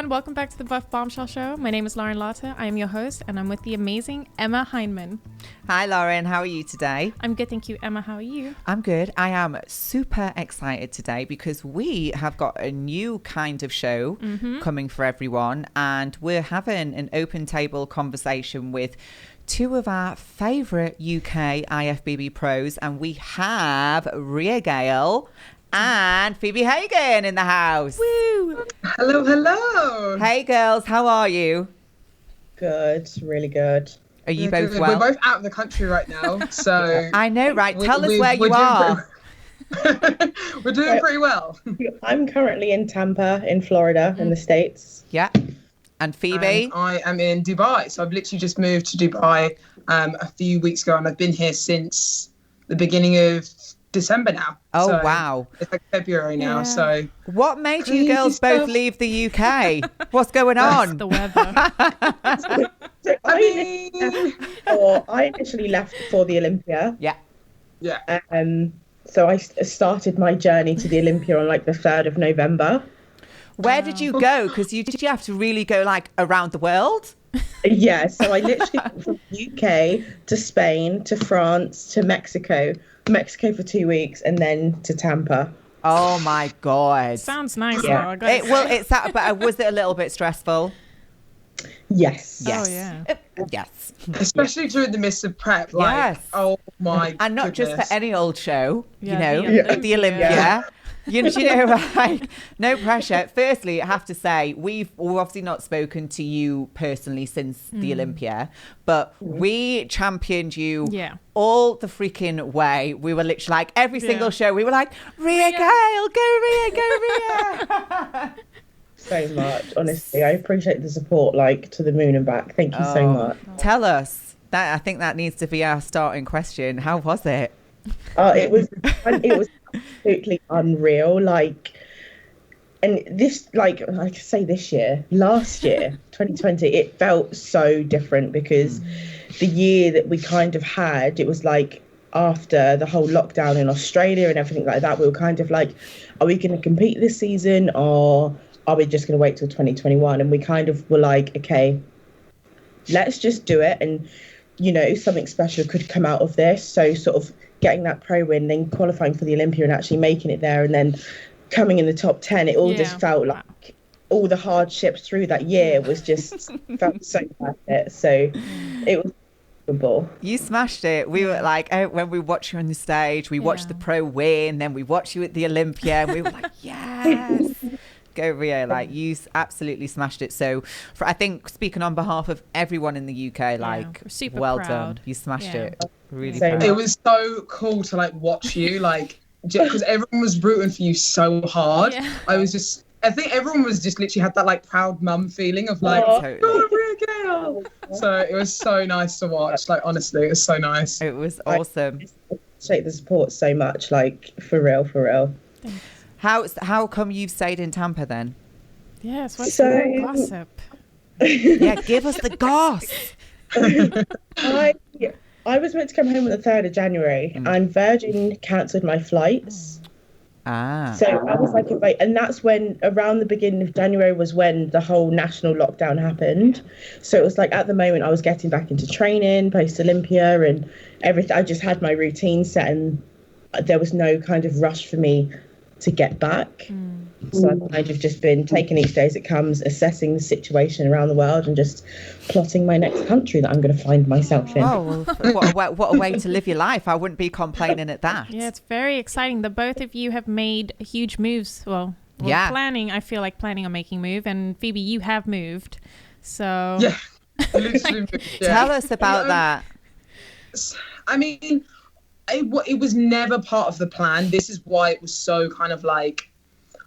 everyone. Welcome back to the Buff Bombshell Show. My name is Lauren Lotta. I am your host, and I'm with the amazing Emma Hyndman. Hi, Lauren. How are you today? I'm good, thank you. Emma, how are you? I'm good. I am super excited today because we have got a new kind of show coming for everyone, and we're having an open table conversation with two of our favourite UK IFBB pros, and we have Rhea, Gayle and Phoebe Hagan in the house. Woo! Hello, hello. Hey, girls. How are you? Good, really good. Are you Yeah, both good. well? We're both out of the country right now, so I know, right? Tell us we- where you we're are. We're doing pretty well. I'm currently in Tampa, in Florida, in the States. Yeah. And Phoebe? And I am in Dubai, so I've literally just moved to Dubai a few weeks ago, and I've been here since the beginning of December now. Oh, So wow. It's like February now, Yeah. so What made Crazy you girls both stuff. leave the UK? What's going on? The weather. So I mean, I initially left for the Olympia. Yeah. yeah. So I started my journey to the Olympia on like the 3rd of November. Where did you go? Because did you have to really go like around the world? Yeah, so I literally went from UK to Spain to France to Mexico for 2 weeks, and then to Tampa. Oh my God. Sounds nice, Yeah. though. I gotta say. It's that, but was it a little bit stressful? Yes. Yes. Oh, yeah. Yes. Especially during the midst of prep. Like, Yes. oh my And not just goodness. for any old show, Yeah, you know, the the Olympia. Yeah. You know, like, no pressure. Firstly, I have to say, we've obviously not spoken to you personally since the Olympia, but we championed you Yeah. all the freaking way. We were literally like, every Yeah. single show, we were like, Rhea, Gayle, go Rhea, go Rhea. So much, honestly. I appreciate the support, like, to the moon and back. Thank you so much. Tell us. I think that needs to be our starting question. How was it? It was absolutely unreal. Like, and this, like I say, this year, last year, 2020, it felt so different because the year that we kind of had, it was like after the whole lockdown in Australia and everything like that, we were kind of like, are we going to compete this season, or are we just going to wait till 2021? And we kind of were like, okay, let's just do it, and you know, something special could come out of this. So sort of getting that pro win, then qualifying for the Olympia and actually making it there, and then coming in the top 10, it all just felt like all the hardships through that year was just felt so worth it. So it was unbelievable. You smashed it. We were like, when we watched you on the stage, we watched the pro win, then we watched you at the Olympia, and we were like, yes. Go Rhea, like you absolutely smashed it. So I think speaking on behalf of everyone in the UK, like we're super well proud. done. You smashed Yeah. it. Really So proud. It was so cool to like watch you, like, because everyone was rooting for you so hard. Yeah. I think everyone was just literally had that like proud mum feeling of like, Totally. "Oh, Rhea Gayle." So it was so nice to watch. Like, honestly, it was so nice. It was awesome. Appreciate the support so much, like for real, for real. How come you've stayed in Tampa then? Yes, what's So- the gossip? Yeah, give us the goss. I was meant to come home on the 3rd of January, and Virgin cancelled my flights. So I was like, and that's when, around the beginning of January was when the whole national lockdown happened. So it was like, at the moment I was getting back into training post Olympia and everything. I just had my routine set, and there was no kind of rush for me to get back. So I've kind of just been taking each day as it comes, assessing the situation around the world, and just plotting my next country that I'm going to find myself in. Oh, well, what a way to live your life. I wouldn't be complaining at that. Yeah, it's very exciting. The both of you have made huge moves. Well, Yeah. I feel like planning on making a move. And Phoebe, you have moved. So Yeah. Literally, yeah. Tell us about that. I mean, it was never part of the plan. This is why it was so kind of like,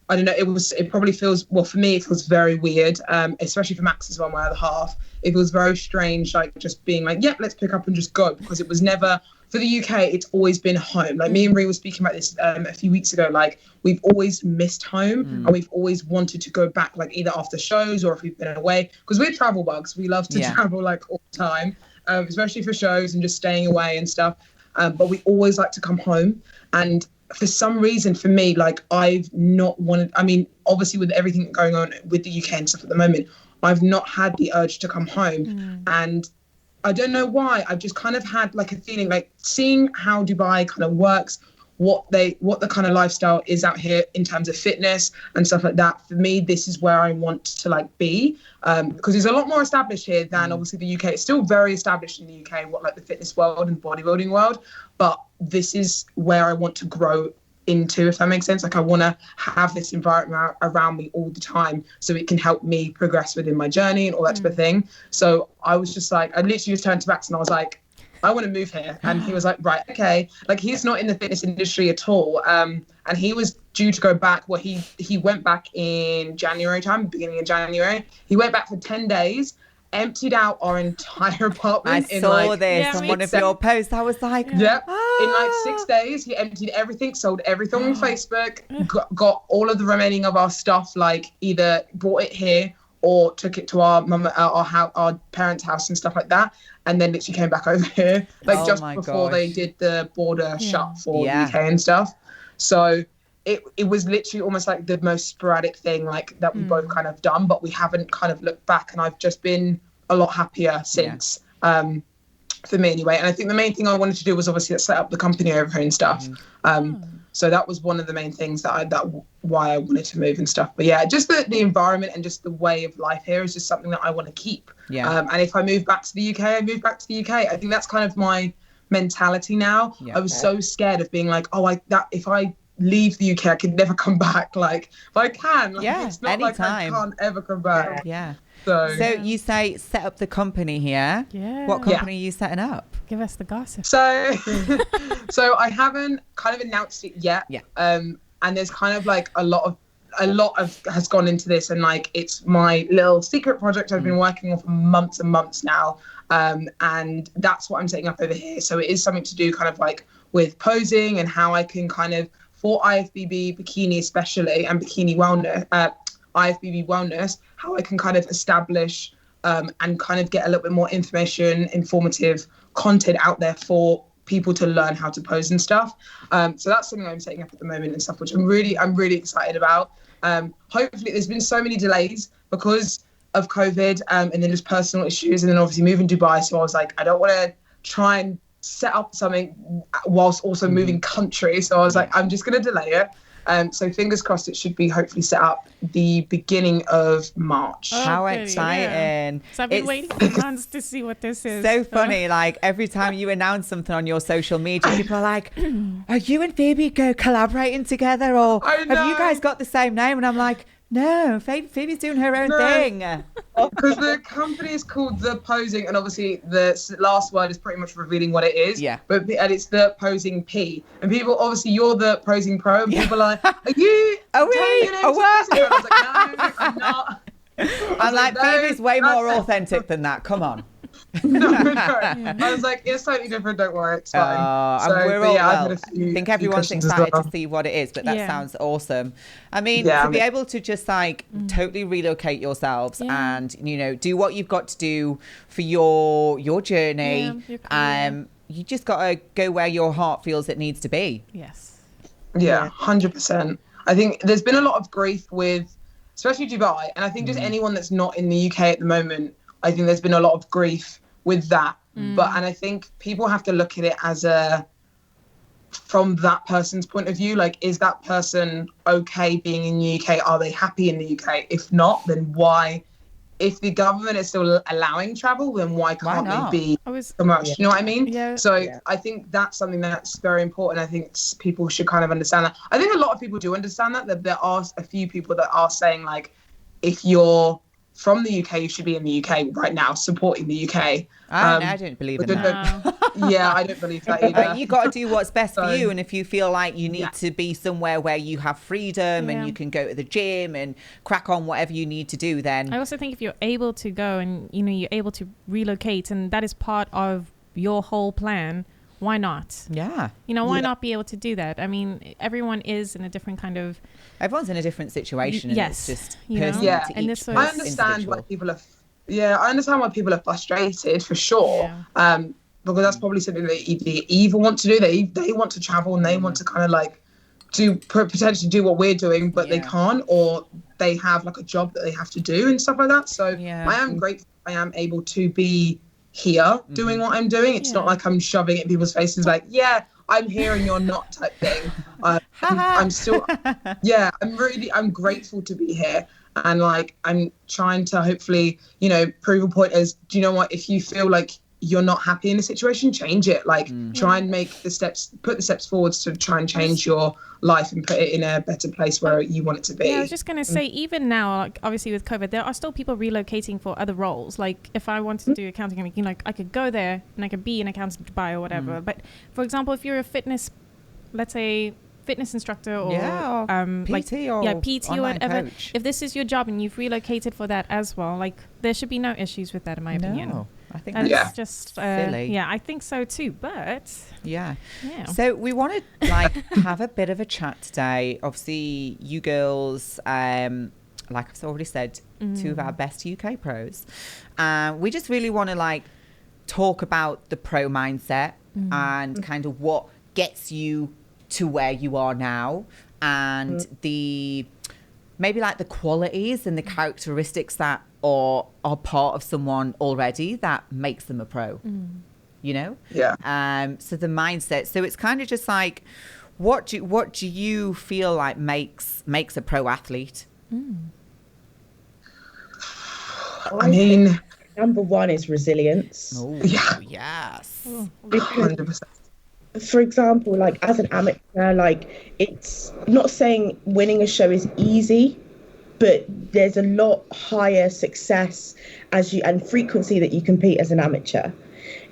I don't know, it probably feels, well, for me, it feels very weird, especially for Max as well, my other half. It feels very strange, like just being like, yeah, let's pick up and just go, because it was never, for the UK, it's always been home. Like me and Rhea were speaking about this a few weeks ago, like we've always missed home and we've always wanted to go back, like either after shows or if we've been away, because we're travel bugs. We love to travel like all the time, especially for shows and just staying away and stuff. But we always like to come home. And for some reason, for me, like I've not wanted, I mean, obviously with everything going on with the UK and stuff at the moment, I've not had the urge to come home. And I don't know why. I've just kind of had like a feeling like seeing how Dubai kind of works, what the kind of lifestyle is out here in terms of fitness and stuff like that. For me, this is where I want to like be, because it's a lot more established here than obviously the UK. It's still very established in the UK, what like the fitness world and bodybuilding world, but this is where I want to grow into, if that makes sense. Like I want to have this environment around me all the time so it can help me progress within my journey and all that type of thing. So I was just like, I literally just turned to Max and I was like, I want to move here. And he was like, right, okay. Like he's not in the fitness industry at all. And he was due to go back. Well, he went back in January time, beginning of January. He went back for 10 days, emptied out our entire apartment. I saw this on one of your posts. I was like, in like 6 days, he emptied everything, sold everything on Facebook, got all of the remaining of our stuff, like either brought it here or took it to our our parents' house and stuff like that, and then literally came back over here, like just before they did the border shut for the UK and stuff. So it was literally almost like the most sporadic thing like that we both kind of done, but we haven't kind of looked back, and I've just been a lot happier since, for me anyway. And I think the main thing I wanted to do was obviously set up the company over here and stuff. So that was one of the main things why I wanted to move and stuff. But yeah, just the environment and just the way of life here is just something that I want to keep. And if I move back to the UK, I move back to the UK. I think that's kind of my mentality now. I was so scared of being like, if I leave the UK, I could never come back. Like, but I can. Like, it's not like I can't ever come back. So you say set up the company here. What company are you setting up? Give us the gossip. So I haven't kind of announced it yet. And there's kind of like a lot of has gone into this, and like it's my little secret project I've been working on for months and months now. And that's what I'm setting up over here. So it is something to do kind of like with posing and how I can kind of, for IFBB bikini especially, and bikini wellness, IFBB wellness, how I can kind of establish and kind of get a little bit more informative content out there for people to learn how to pose and stuff. So that's something I'm setting up at the moment and stuff, which I'm really excited about. Hopefully, there's been so many delays because of COVID and then just personal issues, and then obviously moving to Dubai. So I was like, I don't want to try and set up something whilst also moving country. So I was like, I'm just going to delay it. So fingers crossed it should be hopefully set up the beginning of March. How exciting. So I've been waiting for months to see what this is. So funny, like every time you announce something on your social media, people are like, are you and Phoebe collaborating together, or have you guys got the same name? And I'm like, no, Phoebe's doing her own thing. Because the company is called The Posing, and obviously the last word is pretty much revealing what it is. And it's The Posing P. And people, obviously, you're the Posing Pro, and people are like, are you? What? I was like, no, I'm not. I'm like, Phoebe's way more authentic than that. Come on. No. I was like, it's slightly different, don't worry, it's fine. I think everyone's excited to see what it is, but that sounds awesome. I mean, to be able to just like totally relocate yourselves and, you know, do what you've got to do for your journey. You just got to go where your heart feels it needs to be. Yeah, 100%. I think there's been a lot of grief with, especially Dubai, and I think just anyone that's not in the UK at the moment, I think there's been a lot of grief with that. And I think people have to look at it as from that person's point of view, like, is that person okay being in the UK? Are they happy in the UK? If not, then why? If the government is still allowing travel, then why can't they be somewhere else? You know what I mean? I think that's something that's very important. I think people should kind of understand that. I think a lot of people do understand that there are a few people that are saying, like, if you're from the UK, you should be in the UK right now, supporting the UK. I don't believe in that. I don't believe that either. You got to do what's best for you, and if you feel like you need to be somewhere where you have freedom and you can go to the gym and crack on whatever you need to do, then... I also think if you're able to go and, you know, you're able to relocate, and that is part of your whole plan, why not? You know, why not be able to do that? I mean, everyone is in a different kind of... Everyone's in a different situation, and it's just personal to and each I understand why people are... I understand why people are frustrated, for sure. Because that's probably something they either want to do. They want to travel, and they want to kind of like potentially do what we're doing, but they can't, or they have like a job that they have to do and stuff like that. So I am grateful I am able to be here doing what I'm doing. It's not like I'm shoving it in people's faces like, I'm here and you're not type thing. I'm still, I'm grateful to be here. And like, I'm trying to hopefully, prove a point as, do you know what, if you feel like you're not happy in a situation, change it. Like try and put the steps forwards to try and change your life and put it in a better place where you want it to be. Yeah, I was just going to say, even now, like obviously with COVID, there are still people relocating for other roles. Like if I wanted to do accounting, I could go there and I could be an accountant in Dubai or whatever. But for example, if you're a fitness instructor or PT or PT or whatever, coach. If this is your job and you've relocated for that as well, like there should be no issues with that in my opinion. I think that's just silly. Yeah, I think so too. But so we want to have a bit of a chat today. Obviously, you girls, like I've already said, two of our best UK pros. We just really want to talk about the pro mindset and kind of what gets you to where you are now, and the qualities and the characteristics that are part of someone already that makes them a pro. So the mindset, so it's kind of just like, what do you feel like makes a pro athlete? I mean, number one is resilience. Yes. 100%. For example, like as an amateur, like it's not saying winning a show is easy, but there's a lot higher success and frequency that you compete as an amateur.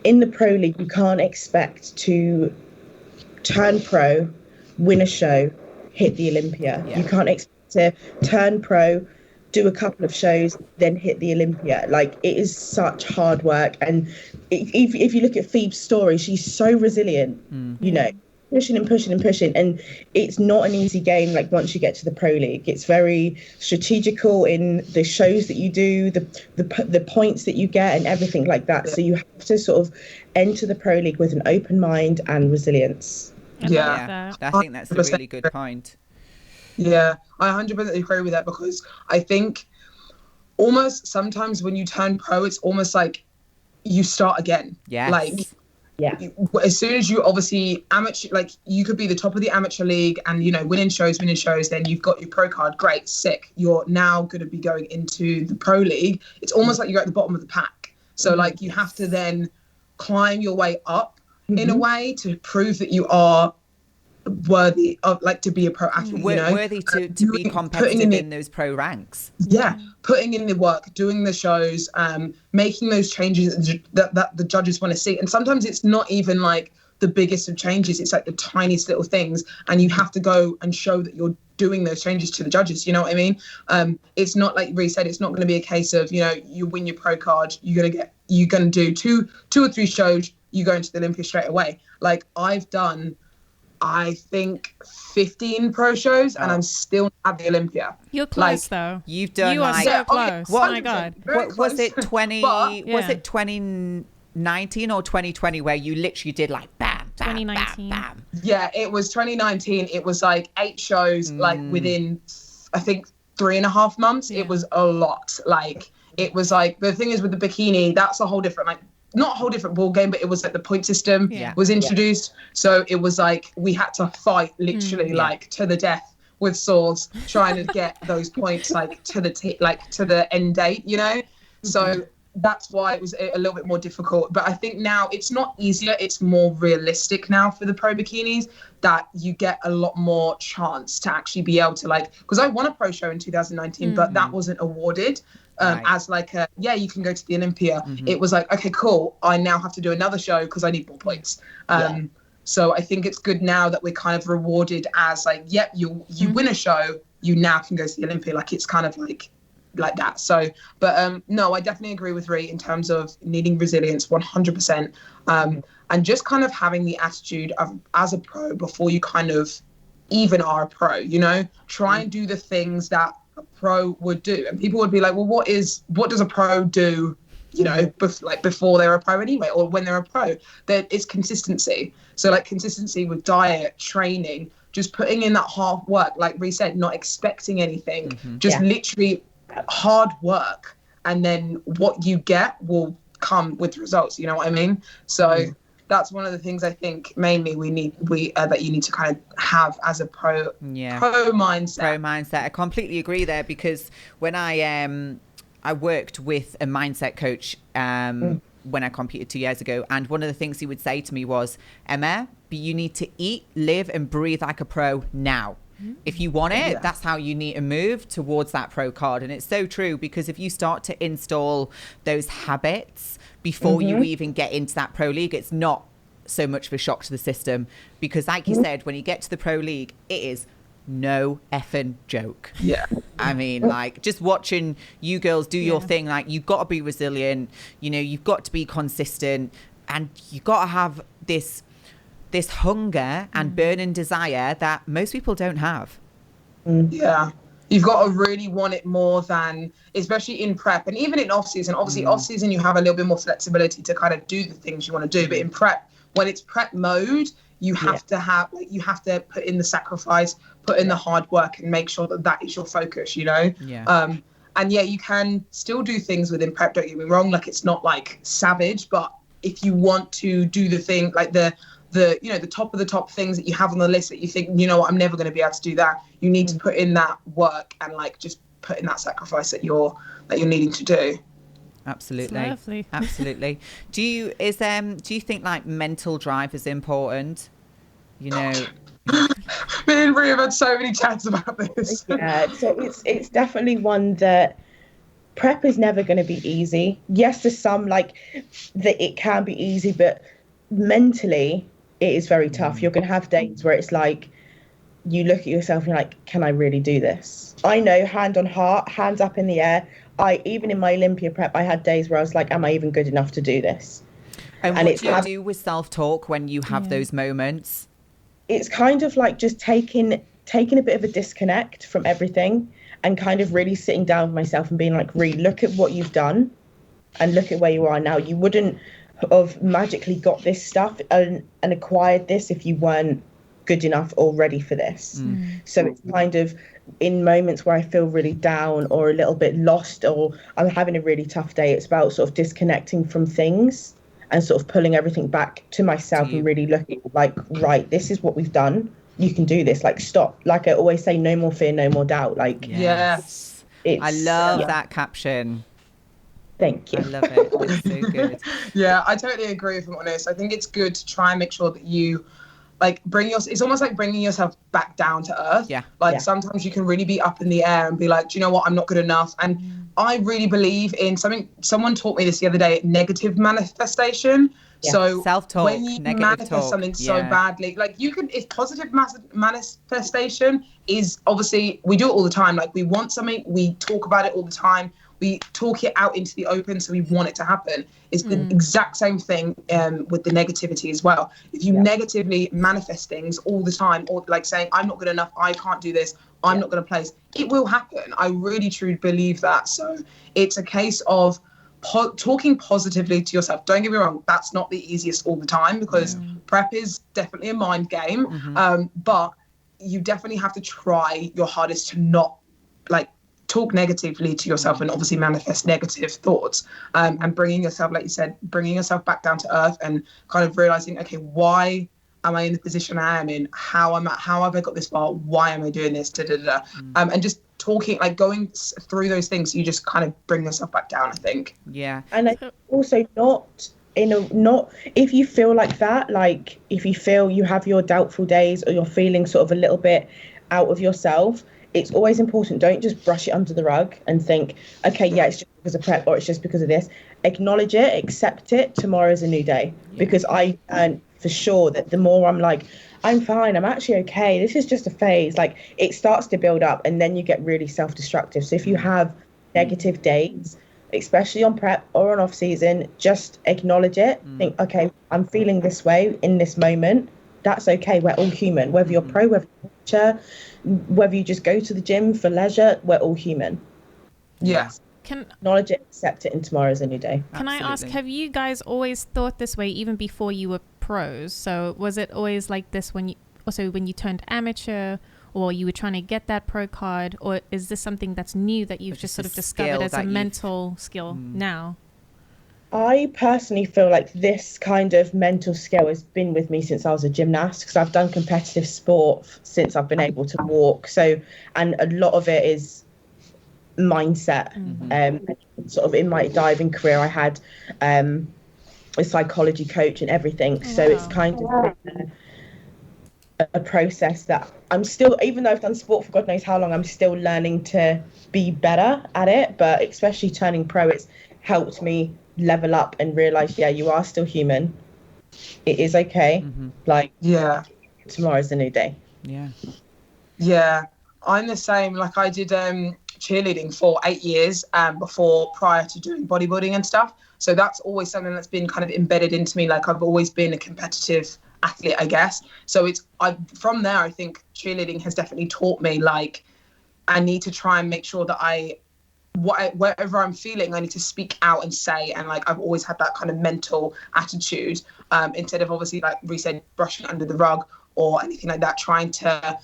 In the pro league, you can't expect to turn pro, win a show, hit the Olympia. You can't expect to turn pro, do a couple of shows, then hit the Olympia. Like it is such hard work. And if you look at Phoebe's story, she's so resilient, pushing and pushing and pushing. And it's not an easy game. Like once you get to the pro league, it's very strategical in the shows that you do, the points that you get and everything like that. So you have to sort of enter the pro league with an open mind and resilience. I think that's a really good point. Yeah, I 100% agree with that, because I think almost sometimes when you turn pro, it's almost like you start again. As soon as you obviously amateur, like you could be the top of the amateur league and, winning shows, then you've got your pro card. Great, sick. You're now going to be going into the pro league. It's almost like you're at the bottom of the pack. So like you have to then climb your way up in a way to prove that you are worthy of to be a pro athlete, worthy to be competitive in those pro ranks. Putting in the work, doing the shows, making those changes that the judges want to see. And sometimes it's not even like the biggest of changes, it's like the tiniest little things, and you have to go and show that you're doing those changes to the judges. You know what I mean? It's not like Rhea said, it's not going to be a case of you win your pro card, you're gonna do two or three shows, you go into the Olympia straight away. Like I've done, I think 15 pro shows and I'm still at the Olympia. You're close though. You've done. You are so close. Oh my God. What was it? 2019 or 2020 where you literally did bam, bam, 2019. bam, bam? Yeah, it was 2019. It was 8 shows within I think 3.5 months. It was a lot. It was the thing is with the bikini, that's a whole different not a whole different ball game, but it was the point system was introduced. So it was we had to fight literally to the death with swords, trying to get those points to the to the end date, So that's why it was a little bit more difficult. But I think now it's not easier, it's more realistic now for the pro bikinis, that you get a lot more chance to actually be able to because I won a pro show in 2019, but that wasn't awarded. As you can go to the Olympia. It was okay, cool, I now have to do another show because I need more points. So I think it's good now that we're kind of rewarded as you win a show, you now can go to the Olympia. It's kind of like that. So, but no, I definitely agree with Rhea in terms of needing resilience, 100%. And just kind of having the attitude of as a pro before you kind of even are a pro, try and do the things that a pro would do, and people would be like, well, what does a pro do, before they're a pro anyway, or when they're a pro? That it's consistency. So consistency with diet, training, just putting in that hard work, like Rhea said, not expecting anything, just literally hard work, and then what you get will come with results. You know what I mean? So that's one of the things I think mainly that you need to kind of have as a pro mindset. Pro mindset. I completely agree there, because when I worked with a mindset coach when I competed 2 years ago, and one of the things he would say to me was, Emma, you need to eat, live and breathe like a pro now. If you want it, that's how you need to move towards that pro card. And it's so true, because if you start to install those habits before you even get into that pro league, it's not so much of a shock to the system, because like you said, when you get to the pro league, it is no effing joke. I mean, like, just watching you girls do your thing, like, you've got to be resilient, you know, you've got to be consistent, and you've got to have this hunger and burning desire that most people don't have. You've got to really want it more than, especially in prep and even in off season. Obviously off season you have a little bit more flexibility to kind of do the things you want to do, but in prep, when it's prep mode, you have to put in the sacrifice, put in the hard work, and make sure that is your focus, you know? And you can still do things within prep, don't get me wrong, like, it's not like savage, but if you want to do the thing, like the you know, the top of the top things that you have on the list that you think, you know what, I'm never going to be able to do that, you need to put in that work and like just put in that sacrifice that you're needing to do. Absolutely. Absolutely. Do you think like mental drive is important? You know, me and Rhea have had so many chats about this. So it's definitely one that prep is never going to be easy. Yes, there's some like that it can be easy, but mentally it is very tough. You're going to have days where it's like you look at yourself and you're like, can I really do this? I know, hand on heart, hands up in the air. Even in my Olympia prep, I had days where I was like, am I even good enough to do this? And what do you do with self-talk when you have those moments? It's kind of like just taking a bit of a disconnect from everything and kind of really sitting down with myself and being like, Rhea, look at what you've done and look at where you are now. You wouldn't have magically got this stuff and acquired this if you weren't good enough or ready for this. So it's kind of in moments where I feel really down or a little bit lost or I'm having a really tough day, it's about sort of disconnecting from things and sort of pulling everything back to myself and really looking like, right, this is what we've done. You can do this. Like, stop. Like I always say, no more fear, no more doubt. Like, yes. I love that caption. Thank you. I love it. It's so good. Yeah, I totally agree, if I'm honest. I think it's good to try and make sure that you like it's almost like bringing yourself back down to earth. Sometimes you can really be up in the air and be like, do you know what, I'm not good enough. And I really believe in someone taught me this the other day, negative manifestation. So self-talk, when you manifest talk. something so badly, like you can, if positive manifestation is, obviously we do it all the time, like we want something, we talk about it all the time, we talk it out into the open, so we want it to happen. It's the exact same thing with the negativity as well. If you negatively manifest things all the time, or like saying, I'm not good enough, I can't do this, I'm not going to place, it will happen. I really truly believe that. So it's a case of talking positively to yourself. Don't get me wrong, that's not the easiest all the time, because prep is definitely a mind game. But you definitely have to try your hardest to not like talk negatively to yourself and obviously manifest negative thoughts, and bringing yourself, like you said, bringing yourself back down to earth and kind of realizing, okay, why am I in the position I am in? How have I got this far? Why am I doing this? And just talking, like going through those things, you just kind of bring yourself back down, I think. Yeah. And also not if you feel like that, like if you feel you have your doubtful days or you're feeling sort of a little bit out of yourself, it's always important, don't just brush it under the rug and think, okay, it's just because of prep or it's just because of this. Acknowledge it, accept it, tomorrow's a new day. Because I for sure that the more I'm like, I'm fine, I'm actually okay, this is just a phase, like it starts to build up and then you get really self-destructive. So if you have negative days, especially on prep or on off season, just acknowledge it. Think, okay, I'm feeling this way in this moment. That's okay. We're all human. Whether you're pro, whether you're amateur, whether you just go to the gym for leisure, we're all human. Yes. Acknowledge it, accept it, and tomorrow's a new day. Can I ask, have you guys always thought this way even before you were pros? So was it always like this also when you turned amateur, or you were trying to get that pro card, or is this something that's new that you've just sort of discovered as a mental skill now? I personally feel like this kind of mental skill has been with me since I was a gymnast, because I've done competitive sport since I've been able to walk. So, and a lot of it is mindset. Sort of in my diving career, I had a psychology coach and everything. So it's kind of a process that I'm still, even though I've done sport for God knows how long, I'm still learning to be better at it. But especially turning pro, it's helped me level up and realize, you are still human. It is okay. Like, tomorrow's a new day. I'm the same. Like, I did cheerleading for 8 years prior to doing bodybuilding and stuff. So that's always something that's been kind of embedded into me. Like, I've always been a competitive athlete, I guess. So from there, I think cheerleading has definitely taught me, like, I need to try and make sure that whatever I'm feeling, I need to speak out and say. And like, I've always had that kind of mental attitude, instead of obviously, like Rhea said, brushing under the rug or anything like that, trying to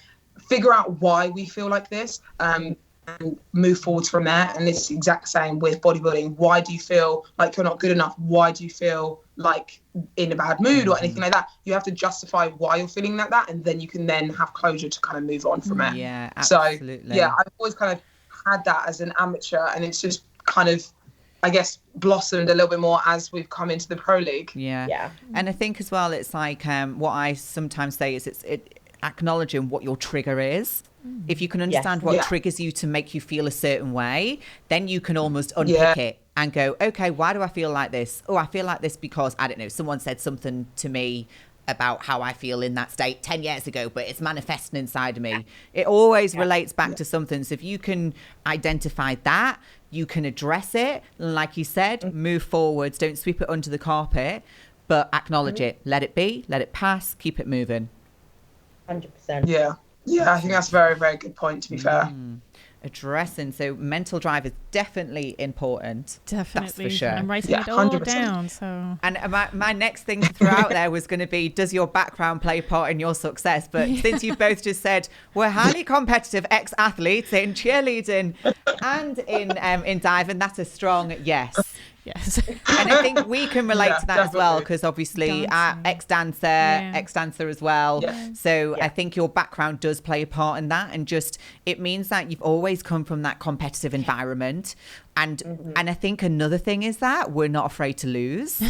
figure out why we feel like this, and move forwards from there. And it's the exact same with bodybuilding. Why do you feel like you're not good enough? Why do you feel like in a bad mood or anything like that? You have to justify why you're feeling like that, and then you can then have closure to kind of move on from it. Yeah, absolutely. So I've always kind of had that as an amateur, and it's just kind of, I guess, blossomed a little bit more as we've come into the pro league. Yeah. And I think as well, it's like what I sometimes say is it's acknowledging what your trigger is. If you can understand what triggers you to make you feel a certain way, then you can almost unpick it and go, okay, why do I feel like this? Oh, I feel like this because, I don't know, someone said something to me about how I feel in that state 10 years ago, but it's manifesting inside of me. It always relates back to something. So if you can identify that, you can address it. Like you said, move forwards. Don't sweep it under the carpet, but acknowledge it. Let it be, let it pass, keep it moving. 100%. Yeah, I think that's a very, very good point, to be fair. Addressing. So mental drive is definitely important. Definitely. That's for sure. I'm writing it all 100%. Down. So. And my next thing to throw out there was going to be, does your background play a part in your success? But since you've both just said we're highly competitive ex-athletes in cheerleading and in diving, that's a strong yes. Yes. And I think we can relate to that as well, because obviously our ex-dancer as well. So I think your background does play a part in that, and just it means that you've always come from that competitive environment. And I think another thing is that we're not afraid to lose.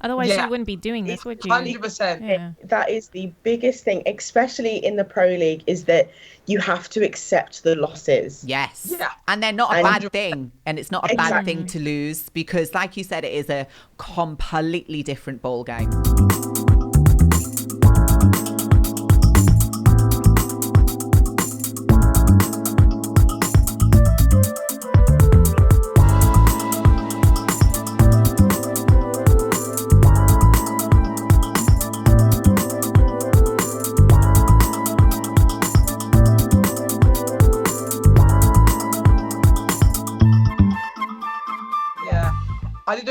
Otherwise you wouldn't be doing this, would you? 100%. That is the biggest thing, especially in the pro league, is that you have to accept the losses. Yes. Yeah. And they're not a bad thing. And it's not a bad thing to lose, because like you said, it is a completely different ball game.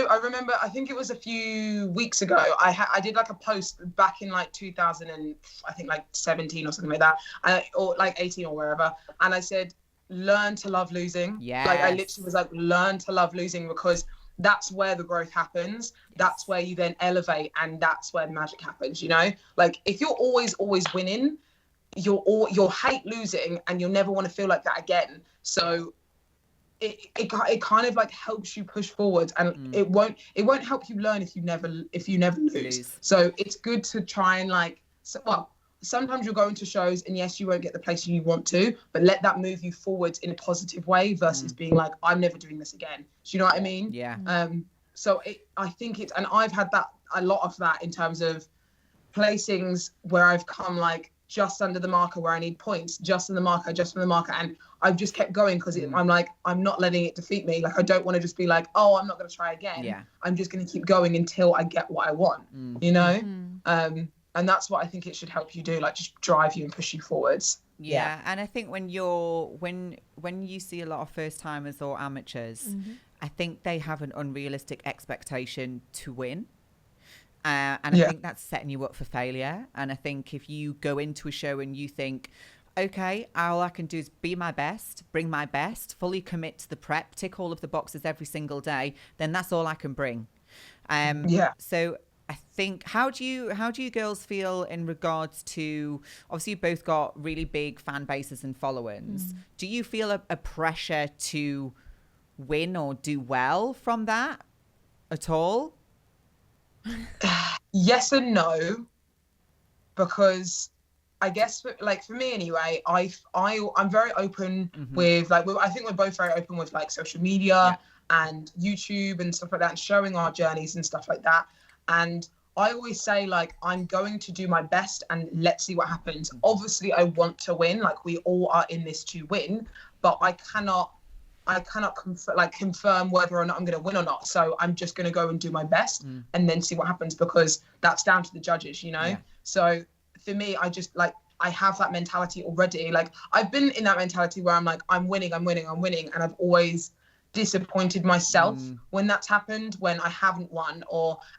I remember, I think it was a few weeks ago, I did like a post back in like 2000 and I think like 17 or something like that, or like 18 or wherever, and I said, learn to love losing. Yes. Like I literally was like, learn to love losing, because that's where the growth happens. That's where you then elevate, and that's where magic happens, you know? Like if you're always winning, you'll hate losing, and you'll never want to feel like that again. So it kind of like helps you push forward, and it won't help you learn if you never lose. So it's good to try and sometimes you'll go into shows and yes, you won't get the place you want to, but let that move you forward in a positive way versus being like, I'm never doing this again. Do you know what I mean? Yeah. So I think and I've had a lot of that in terms of placings where I've come like just under the marker where I need points, just in the marker, and I've just kept going because I'm like, I'm not letting it defeat me. Like I don't want to just be like, oh, I'm not going to try again. Yeah. I'm just going to keep going until I get what I want, you know? And that's what I think it should help you do, like just drive you and push you forwards. Yeah. And I think when you see a lot of first timers or amateurs, I think they have an unrealistic expectation to win. And I think that's setting you up for failure. And I think if you go into a show and you think, okay, all I can do is be my best, bring my best, fully commit to the prep, tick all of the boxes every single day, then that's all I can bring. So I think, how do you girls feel in regards to, obviously you both got really big fan bases and followings. Do you feel a pressure to win or do well from that at all? Yes and no, because I guess for me anyway, I'm very open with I think we're both very open with like social media and YouTube and stuff like that, and showing our journeys and stuff like that. And I always say, like, I'm going to do my best and let's see what happens. Obviously, I want to win. Like, we all are in this to win, but I cannot confirm whether or not I'm going to win or not. So I'm just going to go and do my best and then see what happens, because that's down to the judges, you know? Yeah. So for me, I have that mentality already. Like, I've been in that mentality where I'm like, I'm winning. And I've always disappointed myself when that's happened, when I haven't won,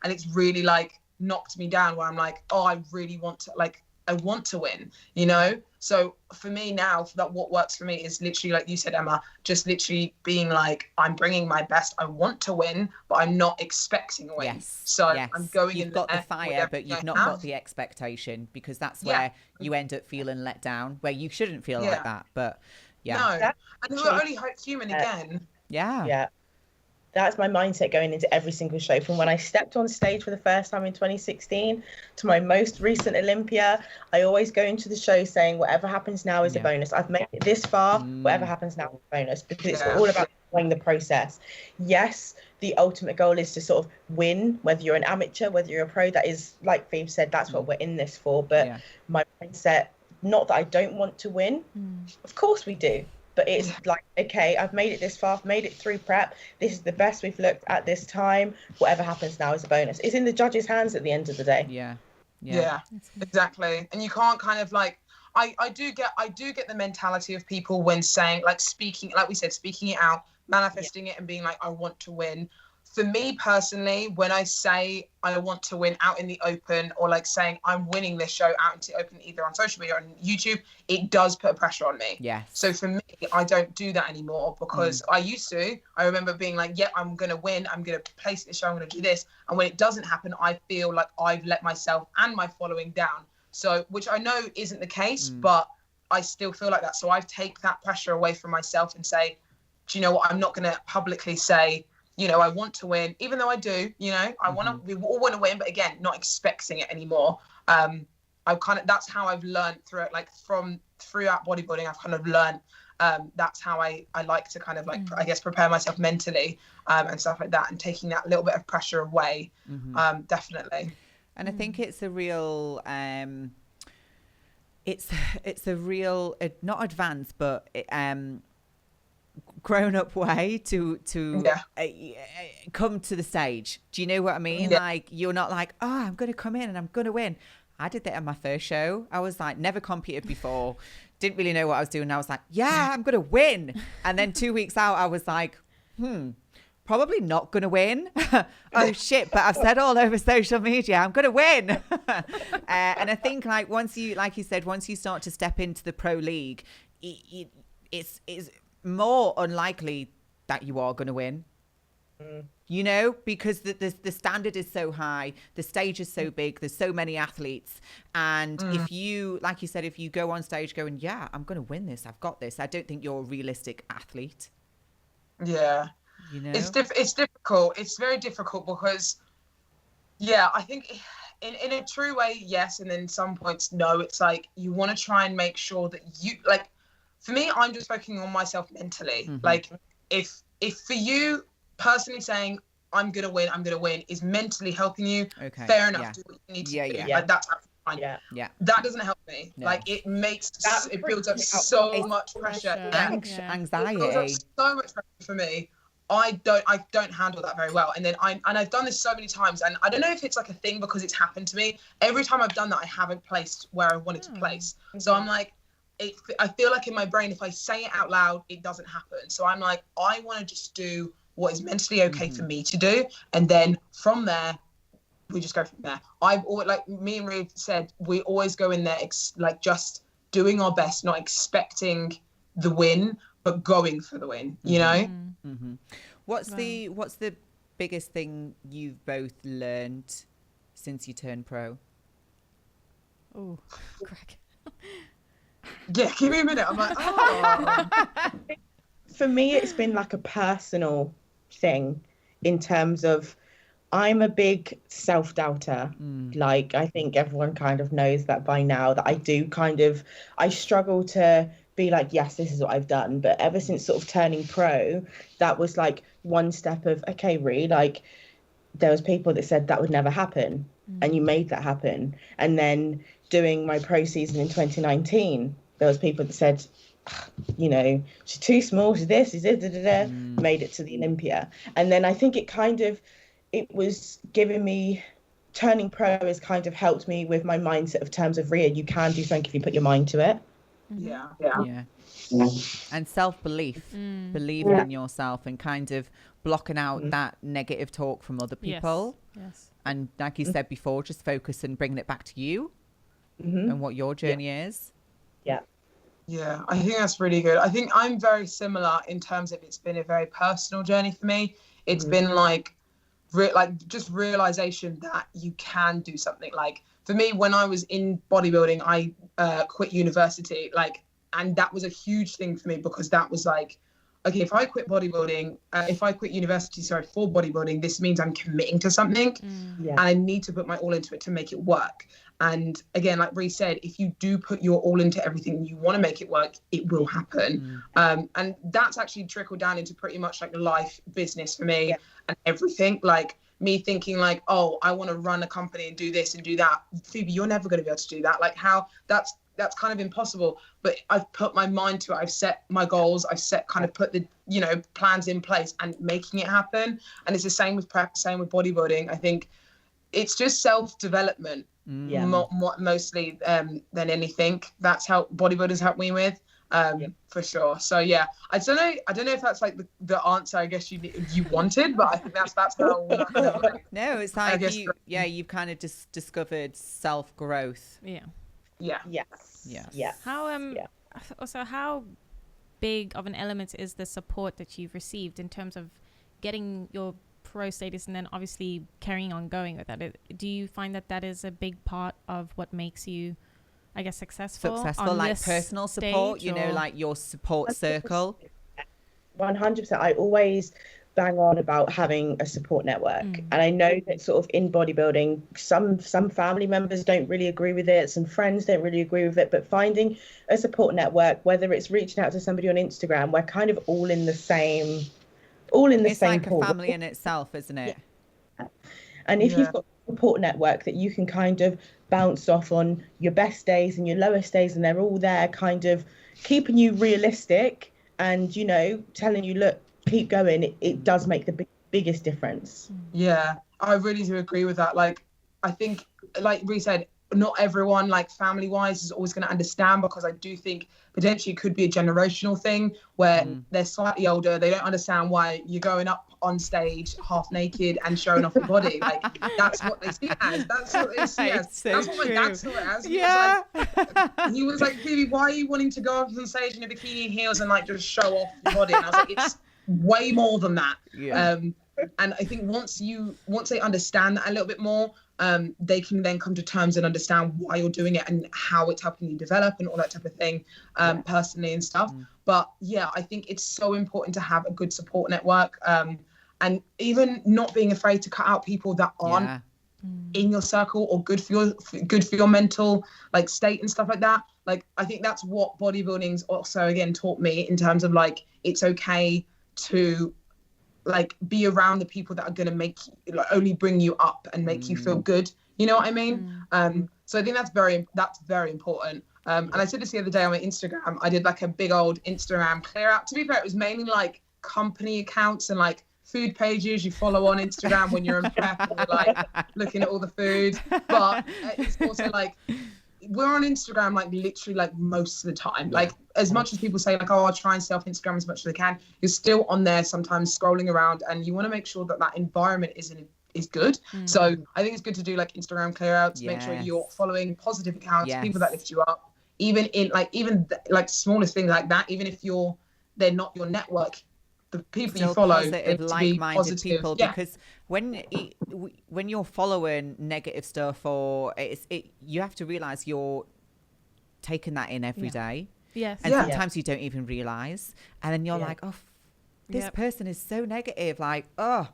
and it's really like knocked me down, where I'm like, oh, I really want to, like, I want to win, you know? So for me now, what works for me is literally, like you said, Emma, just literally being like, I'm bringing my best. I want to win, but I'm not expecting a win. Yes. So I'm going in. You've got the fire, but you've not got the expectation, because that's where you end up feeling let down, where you shouldn't feel like that. But no, and we're only human again. Yeah. That's my mindset going into every single show. From when I stepped on stage for the first time in 2016 to my most recent Olympia, I always go into the show saying, whatever happens now is a bonus. I've made it this far, whatever happens now is a bonus, because it's all about enjoying the process. Yes, the ultimate goal is to sort of win, whether you're an amateur, whether you're a pro. That is, like Phoebe said, that's what we're in this for. But my mindset, not that I don't want to win, of course we do. But it's like, okay, I've made it this far, I've made it through prep. This is the best we've looked at this time. Whatever happens now is a bonus. It's in the judges' hands at the end of the day. Yeah, exactly. And you can't kind of like, I do get the mentality of people when saying, like, speaking, like we said, speaking it out, manifesting it and being like, I want to win. For me personally, when I say I want to win out in the open, or like saying I'm winning this show out into the open, either on social media or on YouTube, it does put pressure on me. Yes. So for me, I don't do that anymore, because I used to. I remember being like, yeah, I'm going to win. I'm going to place this show. I'm going to do this. And when it doesn't happen, I feel like I've let myself and my following down. So, which I know isn't the case, but I still feel like that. So I take that pressure away from myself and say, do you know what? I'm not going to publicly say, you know, I want to win, even though I do, you know, we all want to win, but again, not expecting it anymore. That's how I've learned throughout bodybuilding. I've kind of learned, that's how I like to kind of like, I guess, prepare myself mentally, and stuff like that, and taking that little bit of pressure away. Definitely. And I think it's a real, it's a real, not advanced, but, grown-up way to come to the stage. Do you know what I mean? Like, you're not like, oh, I'm going to come in and I'm going to win. I did that at my first show. I was like, never competed before, didn't really know what I was doing. I was like, yeah, I'm going to win. And then 2 weeks out, I was like, probably not going to win. Oh shit, but I've said all over social media, I'm going to win. And I think, like, once you start to step into the pro league, it's more unlikely that you are going to win, you know, because the standard is so high, the stage is so big, there's so many athletes, and if you, like you said, if you go on stage going, yeah, I'm going to win this, I've got this, I don't think you're a realistic athlete. You know, it's difficult. It's very difficult, because I think in a true way, yes, and then some points, no. It's like, you want to try and make sure that you, like, for me, I'm just focusing on myself mentally. Like, if for you personally saying I'm gonna win is mentally helping you, fair enough. Do what you need to do. Like, that's fine. That doesn't help me. No. Like, it builds up so much pressure. Anxiety. It builds up so much pressure for me. I don't handle that very well. And then I've done this so many times, and I don't know if it's like a thing, because it's happened to me. Every time I've done that, I haven't placed where I wanted to place. So I'm like, I feel like in my brain, if I say it out loud, it doesn't happen. So I'm like, I want to just do what is mentally okay for me to do, and then from there, we just go from there. I've always, like me and Rhea said, we always go in there like just doing our best, not expecting the win, but going for the win, you know? Mm-hmm. What's the biggest thing you've both learned since you turned pro? Oh, crack. Yeah, give me a minute. I'm like, oh. For me, it's been like a personal thing in terms of I'm a big self-doubter. Like, I think everyone kind of knows that by now, that I struggle to be like, yes, this is what I've done. But ever since sort of turning pro, that was like one step of, okay, Rhea, like there was people that said that would never happen and you made that happen. And then doing my pro season in 2019, there was people that said, you know, she's too small, she's this, she's this, made it to the Olympia. And then I think it was giving me, turning pro has kind of helped me with my mindset of terms of Rhea, you can do something if you put your mind to it. Yeah. And self-belief, believing in yourself and kind of blocking out that negative talk from other people. Yes. And like you said before, just focus and bringing it back to you and what your journey is. Yeah, I think that's really good. I think I'm very similar in terms of it's been a very personal journey for me. It's been like just realization that you can do something. Like for me, when I was in bodybuilding, I quit university, and that was a huge thing for me because that was like, okay, if I quit bodybuilding, if I quit university, for bodybuilding, this means I'm committing to something and I need to put my all into it to make it work. And again, like Rhea said, if you do put your all into everything and you want to make it work, it will happen. And that's actually trickled down into pretty much like life, business for me and everything. Like me thinking like, oh, I want to run a company and do this and do that. Phoebe, you're never going to be able to do that. Like how that's kind of impossible, but I've put my mind to it. I've set my goals. I've put the, plans in place and making it happen. And it's the same with prep, same with bodybuilding. I think it's just self-development mostly than anything. That's how bodybuilders help me with, for sure. So yeah, I don't know if that's like the answer I guess you wanted, but I think that's how. No, it's like you've kind of just discovered self-growth. Yes. How big of an element is the support that you've received in terms of getting your pro status and then obviously carrying on going with that? Do you find that is a big part of what makes you, I guess, successful like personal support, like your support circle? 100%. I always bang on about having a support network, and I know that sort of in bodybuilding some family members don't really agree with it, some friends don't really agree with it, but finding a support network, whether it's reaching out to somebody on Instagram, we're kind of all in the same it's like pool. A family in itself, isn't it? And if you've got a support network that you can kind of bounce off on your best days and your lowest days, and they're all there kind of keeping you realistic and telling you, look, keep going, it does make the biggest difference. Yeah, I really do agree with that. Like, I think, like Rhea said, not everyone, like family-wise, is always going to understand, because I do think potentially it could be a generational thing where they're slightly older, they don't understand why you're going up on stage half naked and showing off your body. Like, that's what they see it as. That's what they see it as. So that's what my dad saw it as. He was like, Phoebe, why are you wanting to go up on stage in a bikini and heels and like just show off your body? And I was like, it's way more than that. And I think once they understand that a little bit more, they can then come to terms and understand why you're doing it and how it's helping you develop and all that type of thing, personally and stuff. But yeah, I think it's so important to have a good support network, and even not being afraid to cut out people that aren't in your circle or good for your mental like state and stuff like that. Like, I think that's what bodybuilding's also again taught me, in terms of like, it's okay to like be around the people that are going to make like only bring you up and make you feel good, you know what I mean? So I think that's very important. And I said this the other day on my Instagram. I did like a big old Instagram clear out. To be fair, it was mainly like company accounts and like food pages you follow on Instagram when you're in prep and you're like looking at all the food. But it's also like, we're on Instagram like literally like most of the time. Like, as much as people say like, oh, I'll try and stay off Instagram as much as I can, you're still on there sometimes scrolling around, and you want to make sure that environment is is good. So I think it's good to do like Instagram clear outs, make sure you're following positive accounts, people that lift you up, even in like smallest things like that, even if they're not your network, the people still you follow, positive, like-minded people, because when you're following negative stuff, or you have to realize you're taking that in every day. Yes. And sometimes you don't even realize, and then you're like, oh, this person is so negative, like, oh,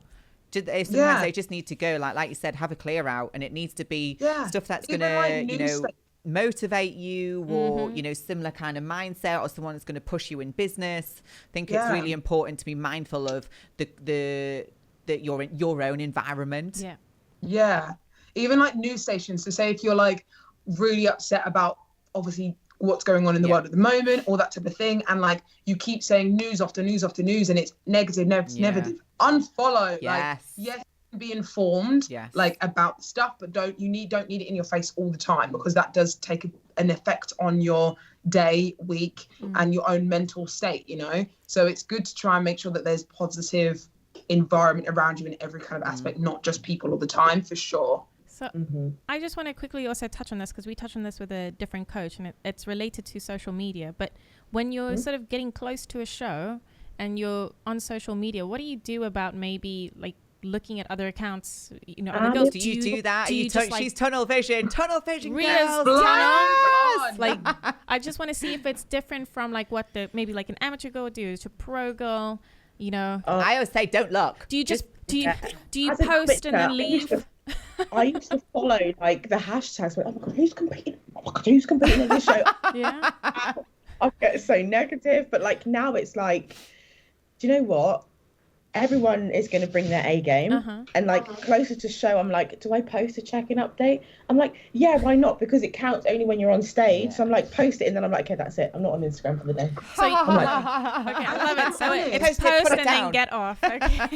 sometimes they just need to go, like you said, have a clear out, and it needs to be stuff that's gonna motivate you, or similar kind of mindset, or someone that's going to push you in business. I think it's really important to be mindful of that you're in your own environment. Even like news stations, to say if you're like really upset about obviously what's going on in the world at the moment, all that type of thing, and like you keep saying news after news after news, and it's negative, unfollow. Yes, be informed like about the stuff, but don't need it in your face all the time, because that does take an effect on your day, week, and your own mental state, so it's good to try and make sure that there's positive environment around you in every kind of aspect, not just people all the time, for sure. So I just want to quickly also touch on this, because we touched on this with a different coach, and it's related to social media. But when you're sort of getting close to a show and you're on social media, what do you do about maybe like looking at other accounts, other girls? Do you do that? She's tunnel vision Rhea's tunnel. Like, I just want to see if it's different from like what maybe like an amateur girl would do to pro girl, I always say don't look. Do you post and then leave? I used to follow like the hashtags, like, oh my god, who's competing in this show? I get so negative, but like now it's like, do you know what? Everyone is going to bring their A game, and like closer to show, I'm like, do I post a check-in update? I'm like, yeah, why not? Because it counts only when you're on stage. So I'm like, post it, and then I'm like, okay, that's it. I'm not on Instagram for the day. So I'm like, okay, I love it. So it's post and then get off. Okay.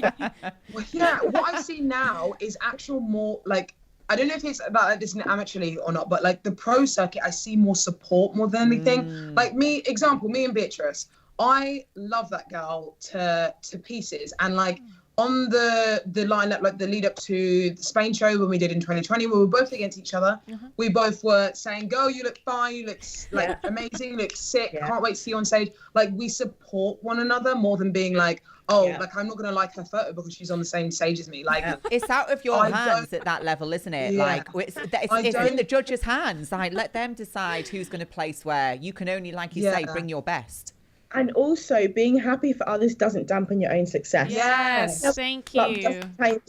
What I see now is actual more like, I don't know if it's about this in amateur league or not, but like the pro circuit, I see more support more than anything. Like me and Beatrice. I love that girl to pieces, and like on the lineup, like the lead up to the Spain show when we did in 2020, we were both against each other. We both were saying, "Girl, you look fine, you look like amazing, you look sick. Can't wait to see you on stage." Like we support one another more than being like, "Oh, like I'm not gonna like her photo because she's on the same stage as me." Like it's out of your hands at that level, isn't it? Like it's in the judges' hands. Like let them decide who's going to place where. You can only, like you say, bring your best. And also, being happy for others doesn't dampen your own success. Yes, thank you. I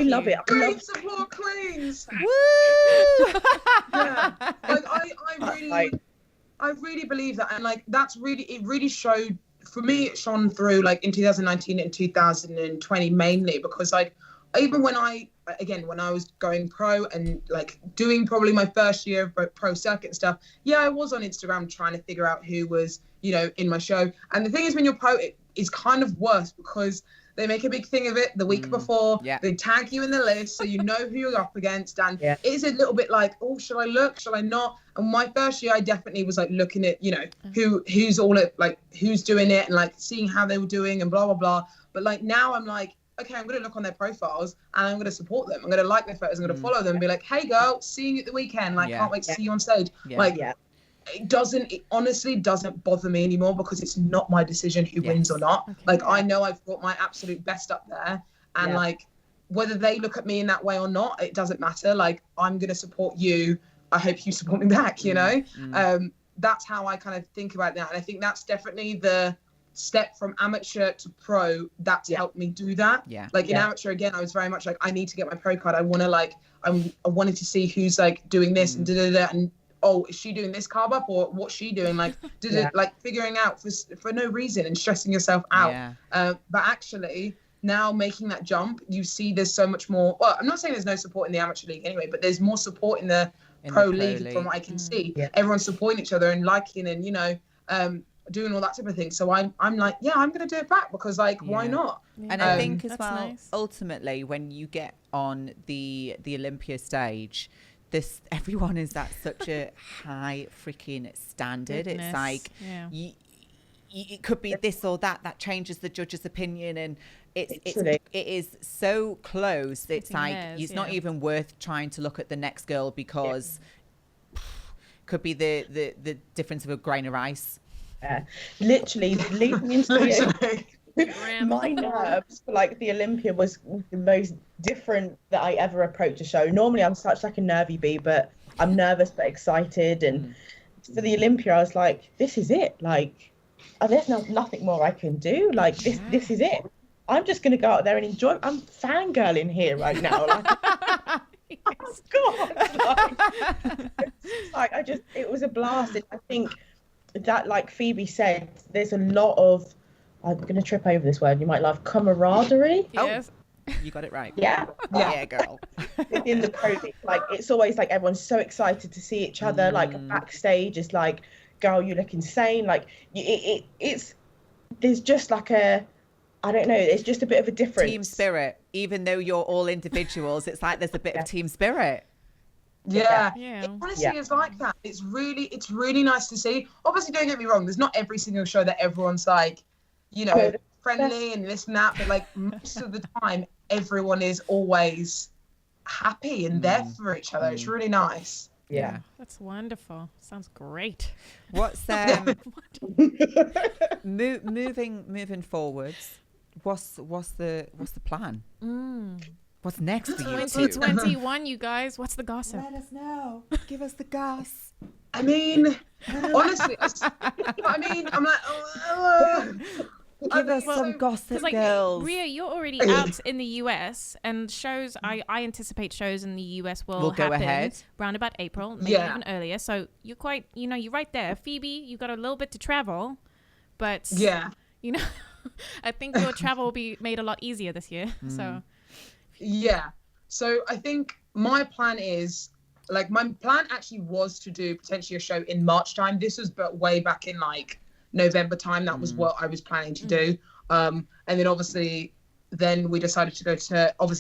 love it. Queen support queens. Woo! I really believe that, and like it really showed for me. It shone through like in 2019 and 2020 mainly, because like even when I was going pro and like doing probably my first year of pro circuit and stuff, I was on Instagram trying to figure out who was, in my show. And the thing is, when you're pro, it is kind of worse because they make a big thing of it the week before. They tag you in the list so you know who you're up against. And it is a little bit like, oh, shall I look? Shall I not? And my first year, I definitely was like looking at, who's all it, like who's doing it, and like seeing how they were doing and blah, blah, blah. But like now I'm like, okay, I'm going to look on their profiles and I'm going to support them. I'm going to like their photos. I'm going to follow them and be like, hey, girl, seeing you at the weekend. Like, can't wait to see you on stage. It honestly doesn't bother me anymore, because it's not my decision who wins or not. Okay. Like, I know I've brought my absolute best up there. And like, whether they look at me in that way or not, it doesn't matter. Like, I'm going to support you. I hope you support me back, That's how I kind of think about that. And I think that's definitely the step from amateur to pro that's helped me do that. Like in amateur, again, I was very much like, I need to get my pro card. I want to like, I wanted to see who's like doing this and and oh, is she doing this carb up, or what's she doing? Like like figuring out for no reason and stressing yourself out. But actually now making that jump, you see there's so much more. Well, I'm not saying there's no support in the amateur league anyway, but there's more support in the pro league from what I can see. Everyone's supporting each other and liking and doing all that type of thing. So I'm like, I'm going to do it back, because like, why not? And I think as well, ultimately, when you get on the Olympia stage, everyone is at such a high freaking standard. It's like it could be this or that changes the judge's opinion, and it is so close. It's like it's not even worth trying to look at the next girl because could be the difference of a grain of rice. Literally leading into my nerves for like the Olympian was the most different that I ever approach a show. Normally I'm such like a nervy bee, but I'm nervous but excited, and for the Olympia I was like, this is it. Like, there's nothing more I can do. Like this is it. I'm just gonna go out there and enjoy. I'm fangirling here right now. Like, oh God! It was a blast. And I think that, like Phoebe said, there's a lot of, I'm going to trip over this word, you might laugh, camaraderie. Yes. Oh, you got it right. Yeah, girl. In the pro league, like it's always like everyone's so excited to see each other. Like backstage, it's like, girl, you look insane. Like it's there's just like a, I don't know, it's just a bit of a difference. Team spirit. Even though you're all individuals, it's like there's a bit of team spirit. Yeah. It honestly is like that. It's really nice to see. Obviously, don't get me wrong, there's not every single show that everyone's like, friendly and this and that, but like most of the time everyone is always happy and there for each other. It's really nice. Yeah. That's wonderful. Sounds great. What's moving forwards, what's the plan? What's next for you? 2021, you guys. What's the gossip? Let us know. Give us the goss. I mean, honestly, I'm like, give us some gossip, like, girls. Rhea, you're already out in the US, and shows. I anticipate shows in the US will go happen ahead around about April, maybe even earlier. So you're quite, you're right there. Phoebe, you got a little bit to travel, but I think your travel will be made a lot easier this year. So. Yeah. So I think my plan is, like, my plan actually was to do potentially a show in March time. This was but way back in like November time. That was what I was planning to do. And then obviously then we decided to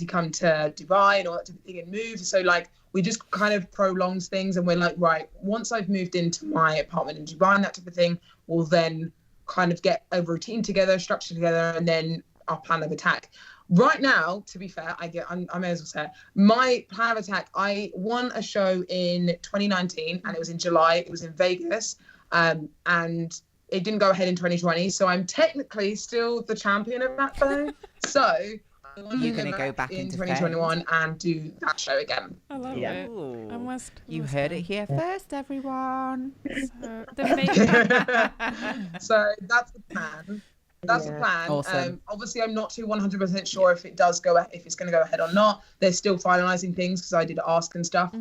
come to Dubai and all that type of thing and move. So like we just kind of prolonged things, and we're like, right, once I've moved into my apartment in Dubai and that type of thing, we'll then kind of get a routine together, structure together, and then our plan of attack. Right now, to be fair, I may as well say it. My plan of attack, I won a show in 2019 and it was in July. It was in Vegas, and it didn't go ahead in 2020. So I'm technically still the champion of that show. So you're going to go back in 2021 and do that show again. I love it. You heard it here first, everyone. So that's the plan. That's the plan. Awesome. Obviously, I'm not too 100% sure if it's going to go ahead or not. They're still finalising things because I did ask and stuff.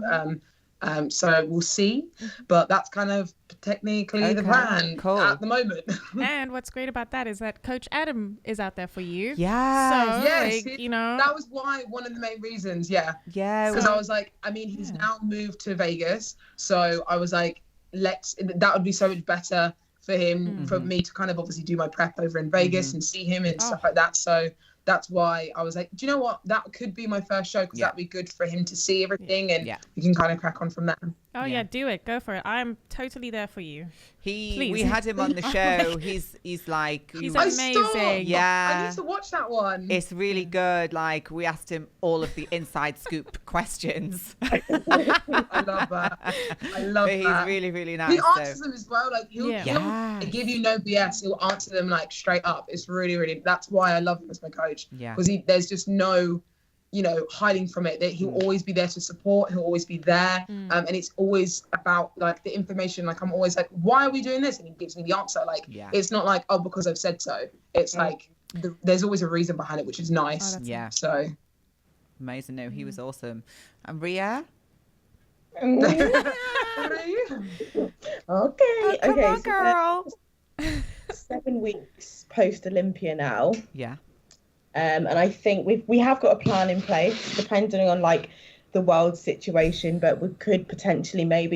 So we'll see. But that's kind of technically the plan at the moment. And what's great about that is that Coach Adam is out there for you. Yeah. So, yes, like, that was one of the main reasons. Yeah. Yeah. Because I was like, he's now moved to Vegas. So I was like, that would be so much better for him, for me to kind of obviously do my prep over in Vegas and see him and stuff like that. So that's why I was like, do you know what? That could be my first show because that'd be good for him to see everything and we can kind of crack on from there. Oh yeah, do it. Go for it. I'm totally there for you. We had him on the show. He's amazing. Yeah. I need to watch that one. It's really good. Like, we asked him all of the inside scoop questions. I love that. But he's really, really nice. He answers them as well. Like he'll give you no BS. He'll answer them like straight up. It's really, really, that's why I love him as my coach. Yeah. Because there's just no, hiding from it. That he'll always be there to support. He'll always be there. And it's always about like the information. Like I'm always like, why are we doing this? And he gives me the answer. Like it's not like, oh, because I've said so. It's like there's always a reason behind it, which is nice. Nice. So amazing. No, he was awesome. And Rhea? Okay, come on, girl. 7 weeks post Olympia now. Yeah. And I think we have got a plan in place, depending on like the world situation. But we could potentially looking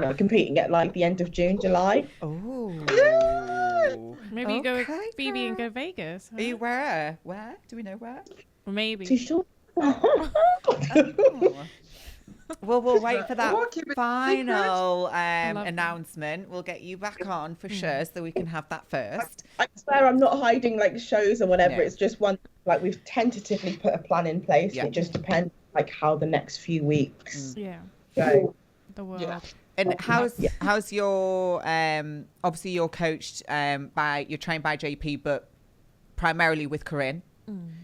at competing at like the end of June, July. Oh. Maybe you go with Phoebe and go to Vegas. Huh? Are you where? Where? Do we know where? Maybe. Too sure. Well, we'll wait for that final that. announcement. We'll get you back on for sure, so we can have that first. I swear I'm not hiding like shows or whatever. No. It's just one, like we've tentatively put a plan in place. Yeah. It just depends like how the next few weeks go. The world. Yeah. And how's your obviously you're coached you're trained by JP, but primarily with Corinne.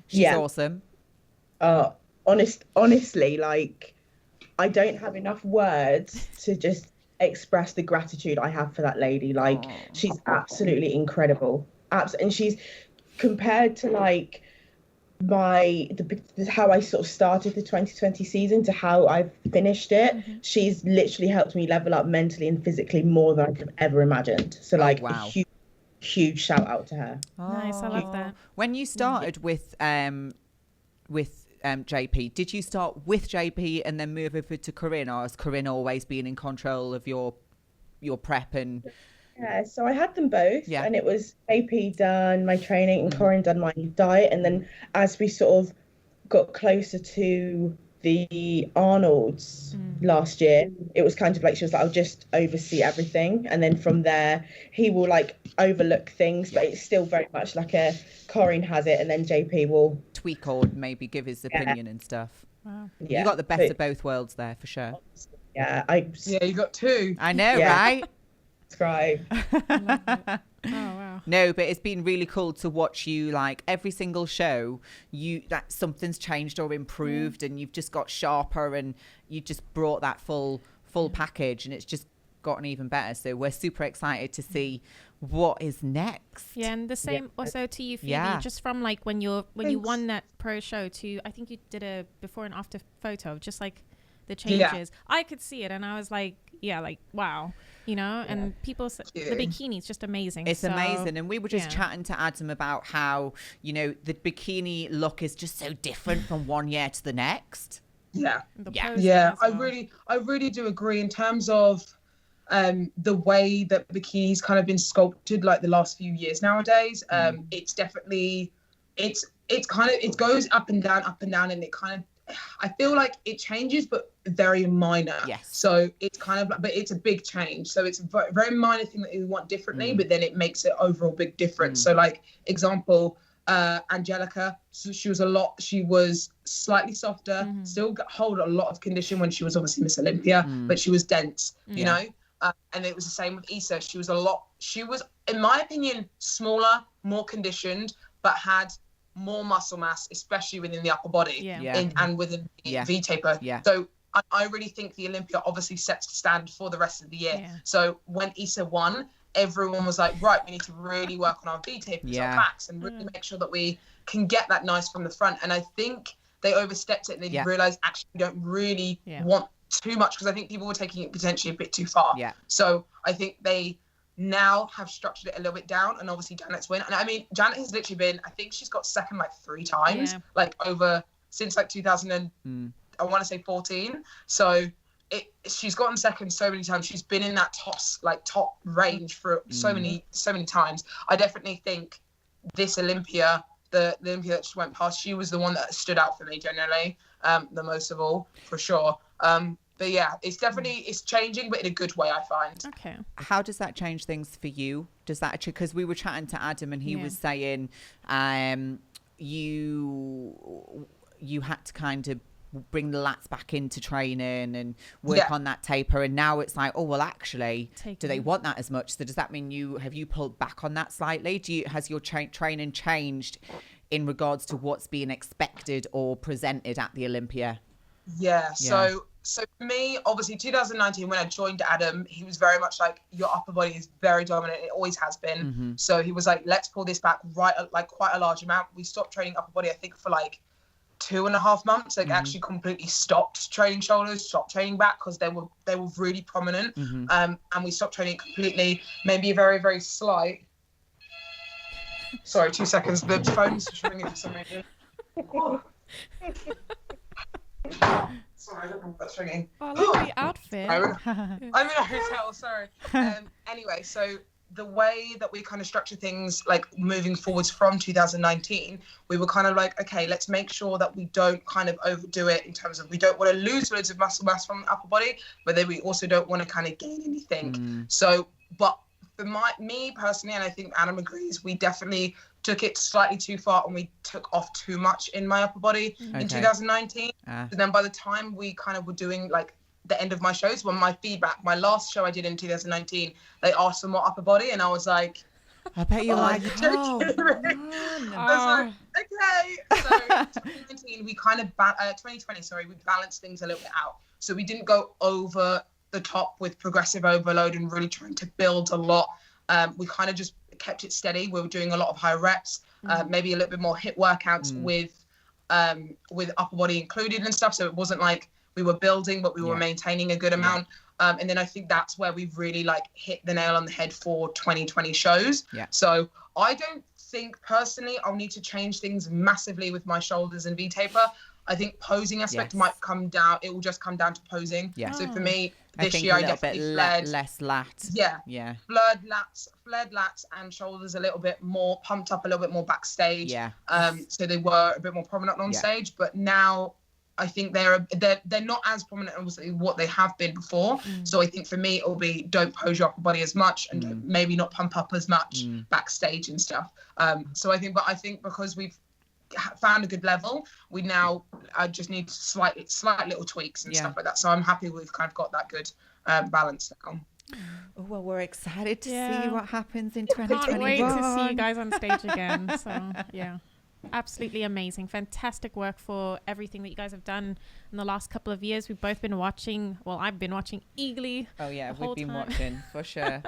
She's awesome. Honestly, like I don't have enough words to just express the gratitude I have for that lady. Like she's absolutely incredible. And she's compared to like how I sort of started the 2020 season to how I've finished it. She's literally helped me level up mentally and physically more than I could have ever imagined. So like a huge shout out to her. Nice, I love that. When you started with JP, did you start with JP and then move over to Corinne, or has Corinne always been in control of your prep and? Yeah, so I had them both, and it was JP done my training and Corinne done my diet, and then as we sort of got closer to the Arnolds last year, it was kind of like she was like, I'll just oversee everything, and then from there he will like overlook things, but it's still very much like a Corinne has it, and then JP will tweak or maybe give his opinion and stuff. Wow. You got the best of both worlds there for sure. You got two. I know, right? Subscribe. Oh wow. No, but it's been really cool to watch you, like every single show that something's changed or improved, and you've just got sharper, and you just brought that full package, and it's just gotten even better. So we're super excited to see what is next. Yeah, and the same also to you, Phoebe, just from like when you won that pro show to, I think you did a before and after photo, just like the changes. I could see it, and I was like, wow, and people said the bikini is just amazing. It's amazing. And we were just chatting to Adam about how, the bikini look is just so different from one year to the next. I really do agree in terms of the way that bikini's kind of been sculpted like the last few years nowadays. It's definitely it goes up and down, and it kind of, I feel like it changes, but very minor. Yes. So it's kind of, but it's a big change. So it's a very minor thing that we want differently, but then it makes it overall big difference. So like example, Angelica, so she was slightly softer, still hold a lot of condition when she was obviously Miss Olympia, but she was dense, you know? And it was the same with Issa. She was, in my opinion, smaller, more conditioned, but had more muscle mass, especially within the upper body and within the V-taper. So I really think the Olympia obviously sets the standard for the rest of the year. So when Issa won, everyone was like, right, we need to really work on our V-tapers, our backs, and really make sure that we can get that nice from the front. And I think they overstepped it, and they realized actually we don't really want too much, because I think people were taking it potentially a bit too far. So I think they now have structured it a little bit down, and obviously Janet's win. And I mean, Janet has literally been, I think she's got second like 3 times, like over since like 2000 and I want to say 14. So she's gotten second so many times. She's been in that top range for so many times. I definitely think this Olympia, the Olympia that just went past, she was the one that stood out for me generally, the most of all, for sure. But yeah, it's definitely, it's changing, but in a good way, I find. Okay. How does that change things for you? Does that actually, because we were chatting to Adam, and he was saying you had to kind of bring the lats back into training and work on that taper, and now it's like, oh well, actually do they want that as much? So does that mean you pulled back on that slightly? Has your training changed in regards to what's being expected or presented at the Olympia? So for me, obviously 2019, when I joined Adam, he was very much like, your upper body is very dominant. It always has been. So he was like, let's pull this back quite a large amount. We stopped training upper body, I think, for like 2.5 months. Like actually completely stopped training shoulders, stopped training back, because they were really prominent. And we stopped training completely. Maybe a very, very slight. Sorry, 2 seconds. The phone's just ringing for some reason. Sorry, I don't know what's ringing. Oh, lovely outfit. I'm in a hotel, sorry. Anyway, so the way that we kind of structure things, like moving forwards from 2019, we were kind of like, okay, let's make sure that we don't kind of overdo it in terms of, we don't want to lose loads of muscle mass from the upper body, but then we also don't want to kind of gain anything. So, but for me personally, and I think Adam agrees, we definitely took it slightly too far and we took off too much in my upper body in 2019. And then by the time we kind of were doing like the end of my shows, when my last show I did in 2019, they asked for more upper body, and I was like, I bet you're like, I was like, okay. So 2019, we kind of 2020, sorry, we balanced things a little bit out. So we didn't go over the top with progressive overload and really trying to build a lot. We kind of just kept it steady. We were doing a lot of high reps, maybe a little bit more HIIT workouts with upper body included and stuff. So it wasn't like we were building, but we were maintaining a good amount. And then I think that's where we've really like hit the nail on the head for 2020 shows. So I don't think personally I'll need to change things massively with my shoulders and V-taper. I think posing aspect might come down. It will just come down to posing. So for me, this year I definitely flared less lats. Flared lats and shoulders a little bit more pumped up, a little bit more backstage. So they were a bit more prominent on stage, but now I think they're not as prominent as what they have been before. So I think for me it'll be, don't pose your upper body as much and maybe not pump up as much backstage and stuff. So I think because we've found a good level, we now just need slight little tweaks and stuff like that. So I'm happy we've kind of got that good balance now. Oh, well, we're excited to see what happens in 2021. Can't wait to see you guys on stage again. So yeah, absolutely amazing. Fantastic work for everything that you guys have done in the last couple of years. We've both been watching. Well, I've been watching eagerly. Oh yeah, we've been watching for sure.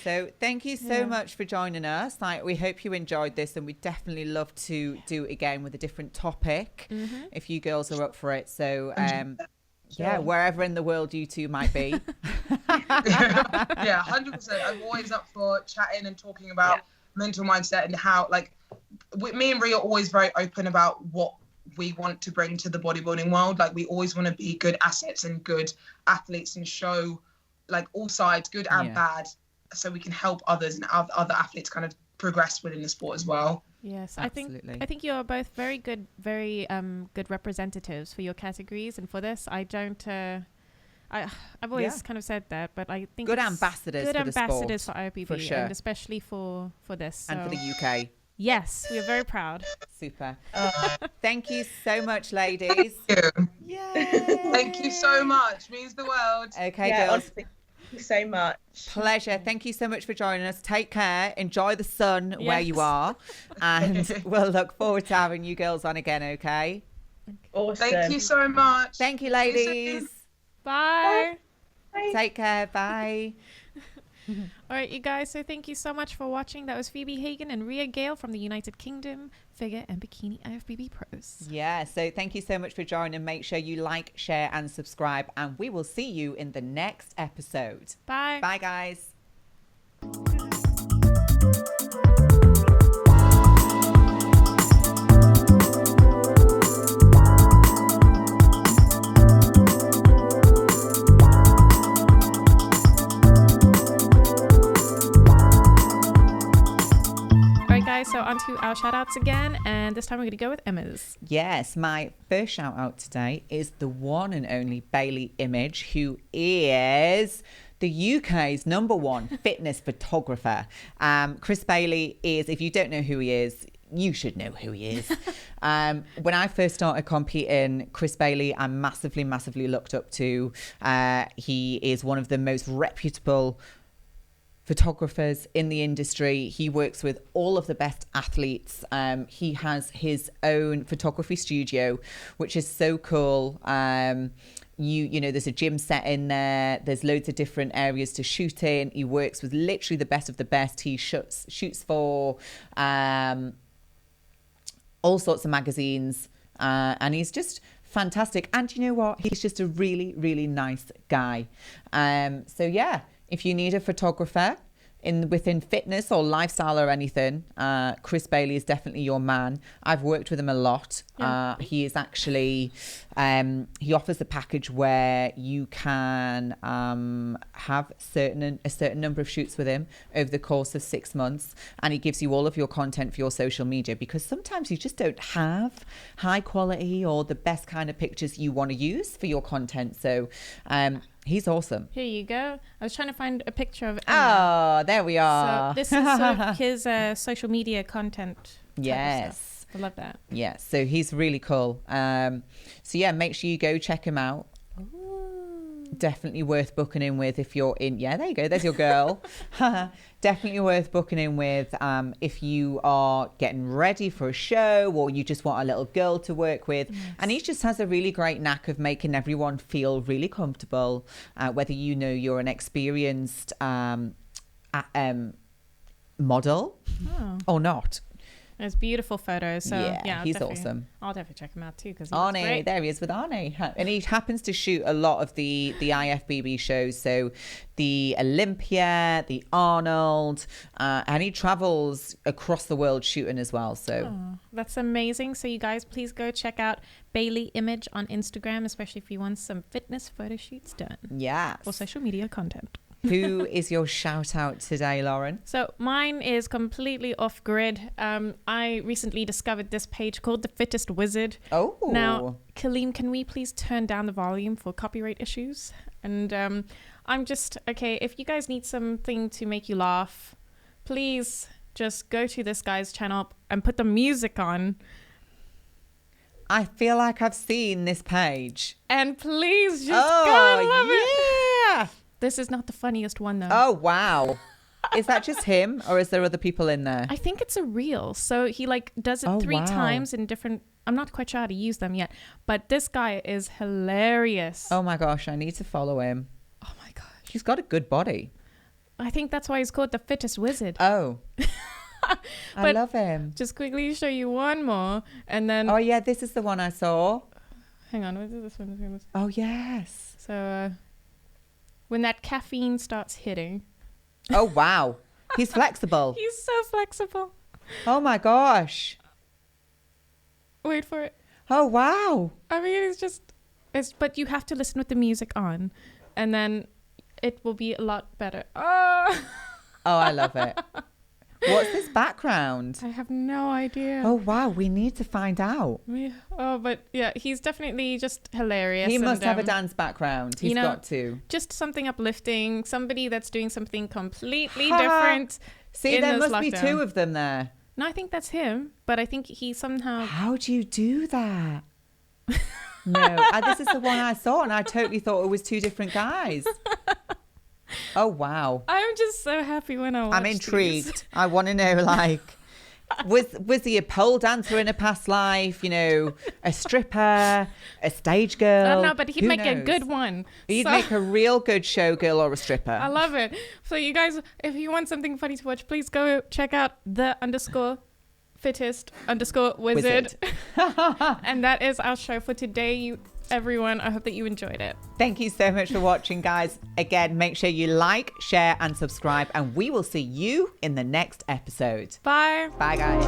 So thank you so much for joining us. Like, we hope you enjoyed this, and we'd definitely love to do it again with a different topic if you girls are up for it. So wherever in the world you two might be. 100%. I'm always up for chatting and talking about mental mindset and how, like, me and Rhea are always very open about what we want to bring to the bodybuilding world. Like, we always want to be good assets and good athletes and show like all sides, good and bad, so we can help others and other athletes kind of progress within the sport as well. Yes, absolutely. I think you are both very good representatives for your categories, and for this, I've always kind of said that, but I think good ambassadors for IFBB, for sure, and especially for this, so. and for the UK. Yes, we are very proud. Super. Thank you so much, ladies. Thank you. Thank you so much. Means the world. Okay, girls. Honestly, thank you so much. Pleasure. Thank you so much for joining us. Take care. Enjoy the sun where you are. And we'll look forward to having you girls on again, okay? Awesome. Thank you so much. Thank you, ladies. Bye. Bye. Take care. Bye. All right, you guys, so thank you so much for watching. That was Phoebe Hagan and Rhea Gayle from the United Kingdom Figure and Bikini IFBB Pros. Yeah, so thank you so much for joining. Make sure you like, share and subscribe, and we will see you in the next episode. Bye. Bye, guys. So on to our shout outs again, and this time we're going to go with Emma's. Yes, my first shout out today is the one and only Bailey Image, who is the UK's #1 fitness photographer. Chris Bailey is, if you don't know who he is, you should know who he is. When I first started competing, Chris Bailey, I massively looked up to. He is one of the most reputable photographers in the industry. He works with all of the best athletes. He has his own photography studio, which is so cool. You know, there's a gym set in there. There's loads of different areas to shoot in. He works with literally the best of the best. He shoots for all sorts of magazines, and he's just fantastic. And you know what? He's just a really nice guy. So yeah, if you need a photographer, within fitness or lifestyle or anything, Chris Bailey is definitely your man. I've worked with him a lot. Yeah. He is actually he offers a package where you can have a certain number of shoots with him over the course of 6 months, and he gives you all of your content for your social media, because sometimes you just don't have high quality or the best kind of pictures you want to use for your content. So he's awesome. Here you go. I was trying to find a picture of Oh, there we are. So this is sort of his social media content. Yes. I love that. Yeah, so he's really cool. So yeah, make sure you go check him out. Ooh. Definitely worth booking in with if you're in. Yeah, there you go. There's your girl. Definitely worth booking in with if you are getting ready for a show or you just want a little girl to work with. Nice. And he just has a really great knack of making everyone feel really comfortable, whether you know you're an experienced model or not. There's beautiful photos. So yeah, he's awesome. I'll definitely check him out too, because Arnie, there he is with Arnie, and he happens to shoot a lot of the IFBB shows, so the Olympia, the Arnold, and he travels across the world shooting as well. So that's amazing. So you guys, please go check out Bailey Image on Instagram, especially if you want some fitness photo shoots done. Yes. Or social media content. Who is your shout out today, Lauren? So mine is completely off grid. I recently discovered this page called The Fittest Wizard. Oh. Now, Kaleem, can we please turn down the volume for copyright issues? And I'm just, okay, if you guys need something to make you laugh, please just go to this guy's channel and put the music on. I feel like I've seen this page. And please just go and love it. This is not the funniest one, though. Oh, wow. Is that just him, or is there other people in there? I think it's a reel. So he does it 3 times in different... I'm not quite sure how to use them yet. But this guy is hilarious. Oh, my gosh. I need to follow him. Oh, my gosh. He's got a good body. I think that's why he's called The Fittest Wizard. Oh. I love him. Just quickly show you one more. And then... Oh, yeah. This is the one I saw. Hang on. What is this one? Oh, yes. So... when that caffeine starts hitting. Oh, wow. He's flexible. He's so flexible. Oh, my gosh. Wait for it. Oh, wow. I mean, but you have to listen with the music on, and then it will be a lot better. Oh, I love it. What's this background? I have no idea. Oh, wow. We need to find out. Oh, but yeah, he's definitely just hilarious. He must have a dance background. He's got to. Just something uplifting. Somebody that's doing something completely different. See, there must be 2 of them there. No, I think that's him. But I think he somehow... How do you do that? No, this is the one I saw, and I totally thought it was 2 different guys. Oh, wow. I'm just so happy when I watch I'm intrigued. These. I want to know, was he a pole dancer in a past life? You know, a stripper, a stage girl? I don't know, but he'd make a good one. He'd make a real good showgirl or a stripper. I love it. So you guys, if you want something funny to watch, please go check out _fittest_wizard. And that is our show for today, everyone. I hope that you enjoyed it. Thank you so much for watching, guys. Again, make sure you like, share, and subscribe, and we will see you in the next episode. Bye. Bye, guys.